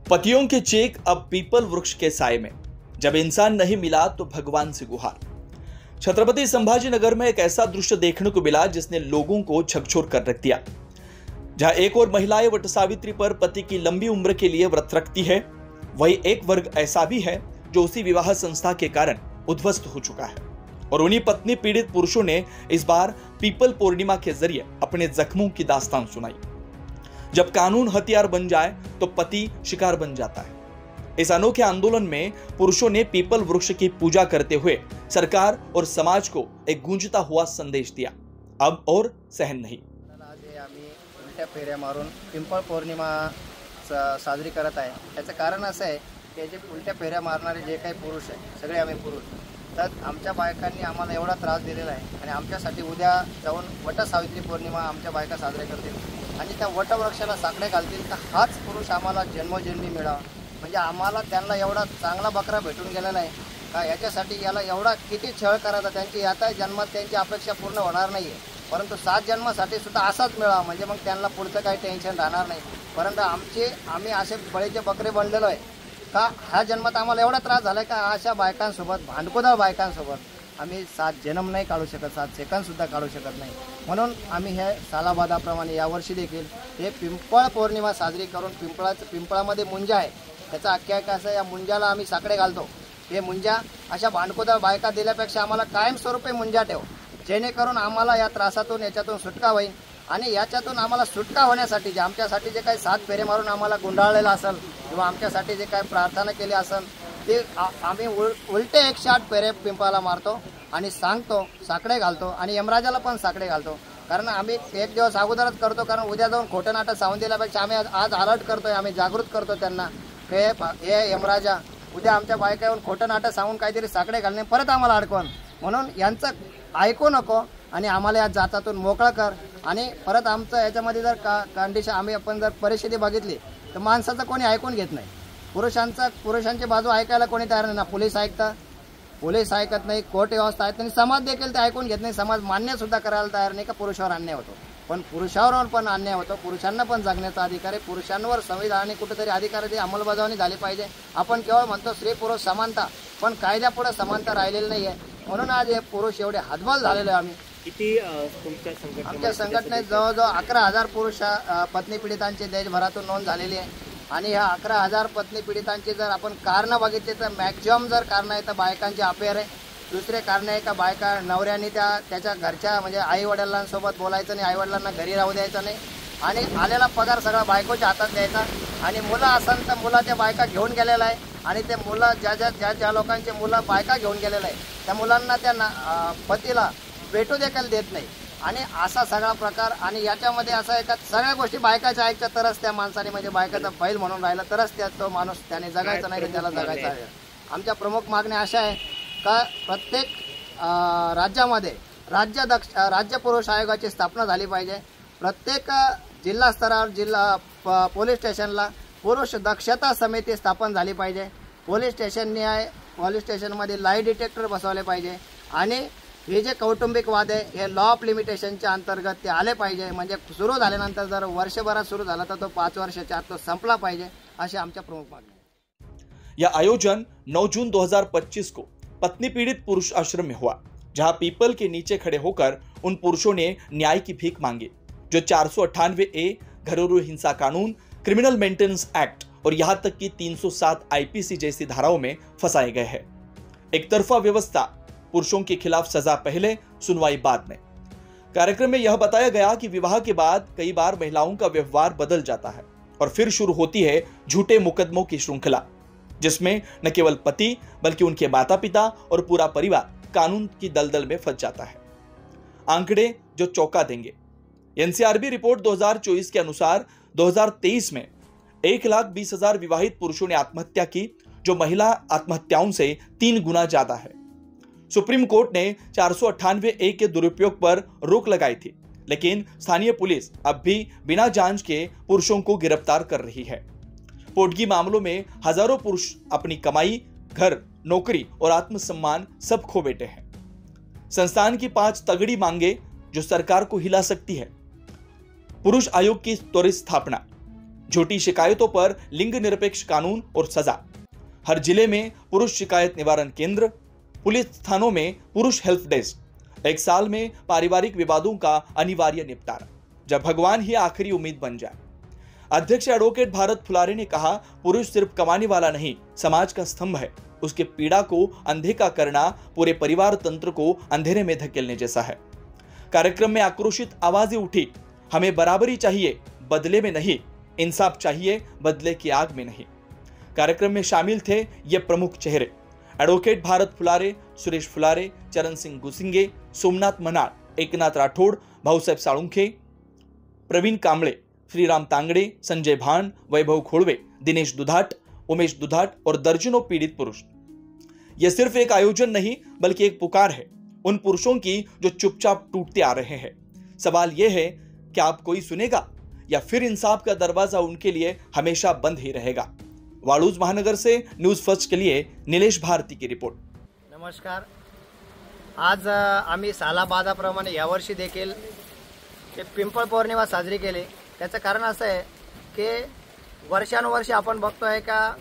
पतियों के चेक अब पीपल वृक्ष के साए में। जब इंसान नहीं मिला तो भगवान से गुहार। छत्रपति संभाजीनगर में एक ऐसा दृश्य देखने को मिला जिसने लोगों को झकझोर कर रख दिया। जहां एक और महिलाएं वट सावित्री पर पति की लंबी उम्र के लिए व्रत रखती है, वही एक वर्ग ऐसा भी है जो उसी विवाह संस्था के कारण उद्ध्वस्त हो चुका है। और उन्हीं पत्नी पीड़ित पुरुषों ने इस बार पीपल पूर्णिमा के जरिए अपने जख्मों की दास्तान सुनाई। जब कानून हथियार बन जाए तो पति शिकार बन जाता है। इस अनोखे आंदोलन में पुरुषों ने पीपल वृक्ष की पूजा करते हुए सरकार और समाज को एक गूंजता हुआ संदेश दिया, अब और सहन नहीं। आम्ही उलट्या फेऱ्या मारून पिंपळ पौर्णिमा साजरी करत आहे। त्याचं कारण असं आहे की जे उलट्या फेऱ्या मारणारे जे काही पुरुष आहे, सगळे आम्ही पुरुष, तर आमच्या बायकांनी आम्हाला एवढा त्रास दिलेला आहे आणि आमच्यासाठी उद्या जाऊन वट सावित्री पौर्णिमा आमच्या बायका साजरे करतील आणि त्या वटवृक्षाला साकडे घालतील, तर हाच पुरुष आम्हाला जन्मोजन्मी मिळावा। म्हणजे आम्हाला त्यांना एवढा चांगला बकरा भेटून गेलेला आहे का याच्यासाठी याला एवढा किती छळ करायचा, त्यांची आता जन्मात त्यांची अपेक्षा पूर्ण होणार नाही आहे, परंतु 7 जन्मासाठी सुद्धा असाच मिळावा, म्हणजे मग त्यांना पुढचं काही टेन्शन राहणार नाही। परंतु आम्ही असे बळीचे बकरे बनलेलो आहे का ह्या जन्मात आम्हाला एवढा त्रास झाला का अशा बायकांसोबत, भांडकोदळ बायकांसोबत आम्ही 7 जन्म नाही काढू शकत, 7 सेकंद सुद्धा काढू शकत नाही। म्हणून आम्ही हे सालाबादाप्रमाणे यावर्षी देखील हे पिंपळ पौर्णिमा साजरी करून पिंपळामध्ये मुंजा आहे, त्याचा आख्यायिका असं, या मुंजाला आम्ही साकडे घालतो। हे मुंजा अशा भांडकोदळ बायका दिल्यापेक्षा आम्हाला कायमस्वरूपी मुंजा ठेव, जेणेकरून आम्हाला या त्रासातून याच्यातून सुटका होईल आणि याच्यातून आम्हाला सुटका होण्यासाठी जे आमच्यासाठी जे काही 7 फेरे मारून आम्हाला गुंडाळलेलं असेल किंवा आमच्यासाठी जे काही प्रार्थना केली असेल ते आम्ही उलटे 108 फेरे पिंपळाला मारतो आणि सांगतो, साकडे घालतो आणि यमराजाला पण साकडे घालतो। कारण आम्ही एक दिवस अगोदरच करतो, कारण उद्या जाऊन खोटं नाटक सांगून दिल्यापेक्षा आम्ही आज अलर्ट करतोय, आम्ही जागृत करतो त्यांना की हे यमराजा उद्या आमच्या बायका येऊन खोटं नाटक सांगून काहीतरी साकडे घालणे परत आम्हाला अडकवून, म्हणून यांचं ऐकू नको आणि आम्हाला या जातातून मोकळं कर। आणि परत आमचं याच्यामध्ये जर कंडिशन आपण जर परिस्थिती बघितली तर माणसाचं कोणी ऐकून घेत नाही, पुरुषांची बाजू ऐकायला कोणी तयार नाही ना। पोलीस ऐकत नाही, कोर्ट व्यवस्था ऐकत नाही, समाज देखील ते ऐकून घेत नाही, समाज मान्य सुद्धा करायला तयार नाही का पुरुषावर अन्याय होतो, पण पुरुषावर पण अन्याय होतो। पुरुषांना पण जगण्याचा अधिकार आहे, पुरुषांवर संविधानाने कुठेतरी अधिकाराची अंमलबजावणी झाली पाहिजे। आपण केवळ म्हणतो स्त्री पुरुष समानता, पण कायद्यापुढे समानता राहिलेली नाही आहे, म्हणून आज हे पुरुष एवढे हातबल झालेले आम्ही। किती आमच्या संघटनेत जवळजवळ 11,000 पुरुष पत्नी पीडितांची देशभरातून नोंद झालेली आहे आणि ह्या 11,000 पत्नी पीडितांची जर आपण कारणं बघितली तर मॅक्झिमम जर कारणं आहे तर बायकांचे अफेअर आहे, दुसरे कारण आहे का बायका नवऱ्याने त्याच्या घरच्या म्हणजे आई वडिलांसोबत बोलायचं नाही, आई वडिलांना घरी राहू द्यायचं नाही आणि आलेला पगार सगळा बायकोच्या हातात द्यायचा आणि मुलं असेल तर मुलाच्या बायका घेऊन गेलेला आहे आणि ते मुलं ज्या लोकांचे मुलं बायका घेऊन गेलेलं आहे त्या मुलांना त्या पतीला भेटू देखील देत नाही आणि असा सगळा प्रकार। आणि याच्यामध्ये असं आहे का सगळ्या गोष्टी बायकाच्या ऐकच्या तरच त्या माणसाने म्हणजे बायकाचा बैल म्हणून राहिला तरच तो माणूस त्याने जगायचा नाही, त्याला जगायचा आहे। आमच्या प्रमुख मागण्या अशा आहे का प्रत्येक राज्यामध्ये राज्य पुरुष आयोगाची स्थापना झाली पाहिजे। प्रत्येक जिल्हा स्तरावर पोलीस स्टेशनला पुरुष दक्षता समिती स्थापन झाली पाहिजे। पोलीस स्टेशनमध्ये लाईट डिटेक्टर बसवले पाहिजे आणि हे जे कौटुंबिक वाद आहे हे लॉ ऑफ लिमिटेशनच्या अंतर्गत ते आले पाहिजे, म्हणजे सुरू झाल्यानंतर जर वर्षभरात सुरू झाला तर तो 5 वर्षाच्या आत तो संपला पाहिजे, अशी आमच्या प्रमुख मागण्या। यह आयोजन 9 जून 2025 को पत्नी पीड़ित पुरुष आश्रम में हुआ, जहां पीपल के नीचे खड़े होकर उन पुरुषों ने न्याय की भीख मांगी जो 498A घरेलू हिंसा कानून, क्रिमिनल मेंटेनेंस एक्ट और यहां तक कि 307 IPC जैसी धाराओं में फंसाए गए हैं। एक तरफा व्यवस्था, पुरुषों के खिलाफ सजा पहले, सुनवाई बाद में। कार्यक्रम में यह बताया गया कि विवाह के बाद कई बार महिलाओं का व्यवहार बदल जाता है और फिर शुरू होती है झूठे मुकदमों की श्रृंखला, जिसमें न केवल पति बल्कि उनके माता पिता और पूरा परिवार कानून की दलदल में फंस जाता है। आंकड़े जो चौंका देंगे। NCRB रिपोर्ट 2024 के अनुसार 2023 में 1,20,000 विवाहित पुरुषों ने आत्महत्या की, जो महिला आत्महत्याओं से 3 गुना ज्यादा है। सुप्रीम कोर्ट ने 498A के दुरुपयोग पर रोक लगाई थी, लेकिन स्थानीय पुलिस अब भी बिना जांच के पुरुषों को गिरफ्तार कर रही है। पोटगी मामलों में हजारों पुरुष अपनी कमाई, घर, नौकरी और आत्मसम्मान सब खो बैठे हैं। संस्थान की 5 तगड़ी मांगे जो सरकार को हिला सकती है। पुरुष आयोग की त्वरित स्थापना, झूठी शिकायतों पर लिंग निरपेक्ष कानून और सजा, हर जिले में पुरुष शिकायत निवारण केंद्र, पुलिस थानों में पुरुष हेल्प डेस्क, 1 साल में पारिवारिक विवादों का अनिवार्य निपटारा, जब भगवान ही आखिरी उम्मीद बन जाए। अध्यक्ष एडवोकेट भारत फुलारे ने कहा, पुरुष सिर्फ कमाने वाला नहीं, समाज का स्तंभ है। उसके पीड़ा को अनदेखा करना पूरे परिवार तंत्र को अंधेरे में धकेलने जैसा है। कार्यक्रम में आक्रोशित आवाजें उठी, हमें बराबरी चाहिए, बदले में नहीं, इंसाफ चाहिए, बदले की आग में नहीं। कार्यक्रम में शामिल थे ये प्रमुख चेहरे: एडवोकेट भारत फुलारे, सुरेश फुलारे, चरण सिंह गुसिंगे, सोमनाथ मनाळ, एकनाथ राठौड़, भाऊसाहेब साळुंखे, प्रवीण कांबळे, श्रीराम तांगड़े, संजय भान, वैभव खोड़वे, दिनेश दुधाट, उमेश दुधाट और दर्जनों पीड़ित पुरुष। यह सिर्फ एक आयोजन नहीं बल्कि एक पुकार है उन पुरुषों की जो चुपचाप टूटते आ रहे हैं। सवाल यह है कि आप कोई सुनेगा या फिर इंसाफ का दरवाजा उनके लिए हमेशा बंद ही रहेगा। वाळूज महानगर से न्यूज फर्स्ट के लिए नीलेश भारती की रिपोर्ट। नमस्कार। आज आम्ही सालाबादाप्रमाणे यावर्षी देखील पिंपळ पौर्णिमा साजरी केली। त्याचं कारण असं आहे की वर्षानुवर्षी आपण बघतोय का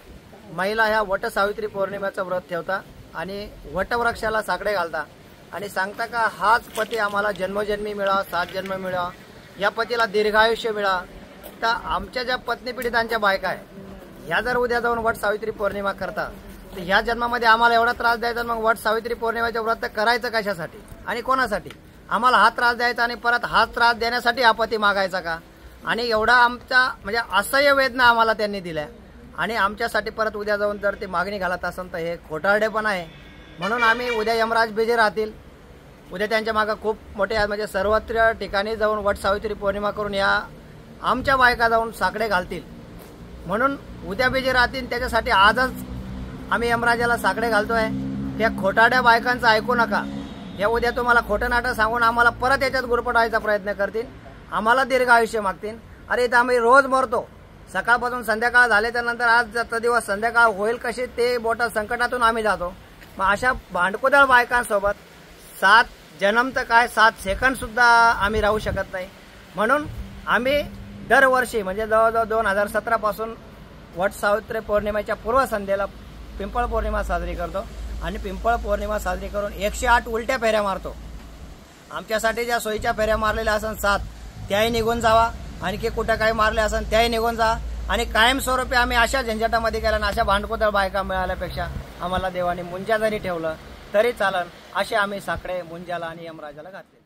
महिला ह्या वटसावित्री पौर्णिमेचं व्रत ठेवता आणि वटवृक्षाला साकडे घालता आणि सांगता का हाच पती आम्हाला जन्मजन्मी मिळावा, 7 जन्म मिळावा, या पतीला दीर्घायुष्य मिळावा। तर आमच्या ज्या पत्नी पीडितांच्या बायका आहे ह्या जर उद्या जाऊन वटसावित्री पौर्णिमा करतात तर ह्या जन्मामध्ये आम्हाला एवढा त्रास द्यायचा, मग वटसावित्री पौर्णिमेचं व्रत करायचं कशासाठी आणि कोणासाठी? आम्हाला हा त्रास द्यायचा आणि परत हा त्रास देण्यासाठी हा पती मागायचा का? आणि एवढा आमचा म्हणजे असह्य वेदना आम्हाला त्यांनी दिल्या आणि आमच्यासाठी परत उद्या जाऊन जर ते मागणी घालत असेल तर हे खोटारडेपण आहे। म्हणून आम्ही उद्या यमराज बिजे राहतील, उद्या त्यांच्या मागे खूप मोठे म्हणजे सर्वत्र ठिकाणी जाऊन वटसावित्री पौर्णिमा करून या आमच्या बायका जाऊन साकडे घालतील। म्हणून उद्या बिजे राहतील, त्याच्यासाठी आजच आम्ही यमराजाला साकडे घालतोय। त्या खोटाड्या बायकांचं ऐकू नका। या उद्या तुम्हाला खोटं नाटक सांगून आम्हाला परत याच्यात गुरफटायचा प्रयत्न करतील, आम्हाला दीर्घ आयुष्य मागतील। अरे इथं आम्ही रोज मरतो, सकाळपासून संध्याकाळ झाले त्यानंतर आज दिवस संध्याकाळ होईल कशी ते मोठ्या संकटातून आम्ही जातो। मग अशा भांडकुदळ बायकांसोबत 7 जन्म तर काय 7 सेकंद सुद्धा आम्ही राहू शकत नाही। म्हणून आम्ही दरवर्षी म्हणजे जवळजवळ 2017 पासून वटसावित्री पौर्णिमेच्या पूर्वसंध्येला पिंपळ पौर्णिमा साजरी करतो आणि पिंपळ पौर्णिमा साजरी करून 108 उलट्या फेऱ्या मारतो। आमच्यासाठी ज्या सोयीच्या फेऱ्या मारलेल्या असन 7 त्याही निघून जावा, आणखी कुठं काही मारले असन त्याही निघून जा आणि कायमस्वरूपी आम्ही अशा झंझटामध्ये गेला ना, अशा भांडकुदळ बायका मिळाल्यापेक्षा आम्हाला देवाने मुंजा जरी ठेवलं तरी चालन, असे आम्ही साकडे मुंजाला आणि यमराजाला घातले।